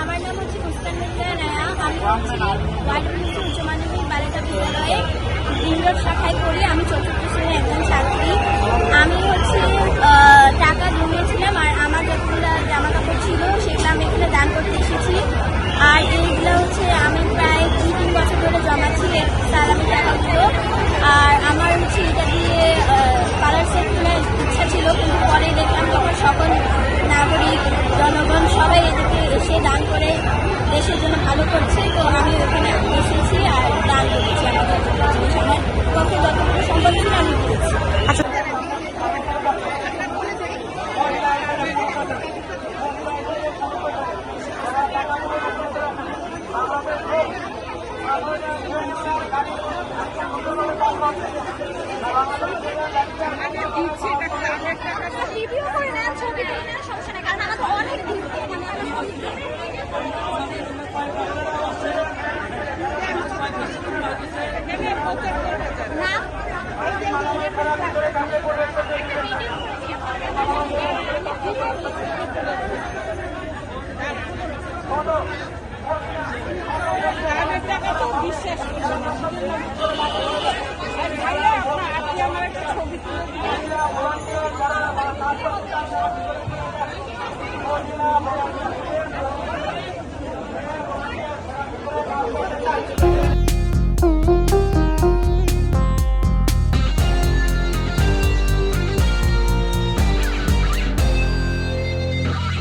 আমার নাম হচ্ছে মুস্কান মির্জা রায়া। আমি ওয়াইডব্লিউসি উচ্চ মাধ্যমিক বালিকা বিদ্যালয়ে ইন্ডোর শাখায় পড়ি। আমি চতুর্থ শ্রেণীর একজন ছাত্রী। আমি টাকা জমিয়েছিলাম, আর আমার যতগুলো জামা কাপড় ছিল সেগুলো আমি এখানে দান করতে এসেছি। আর এইগুলো আমি প্রায় 2-3 বছর ধরে জমাচ্ছি সালামি টাকাগুলো। আর আমার এটা দিয়ে কালার সেট কেনার ইচ্ছা ছিল, কিন্তু পরে দেখলাম যখন সকল নাগরিক জনগণ সবাই এদিকে এসে দান করে দেশের জন্য ভালো করছে, তো আমি ওখানে এসেছি আর দান করেছি। আমার পক্ষে যতটুকু সম্ভব ছিল আমি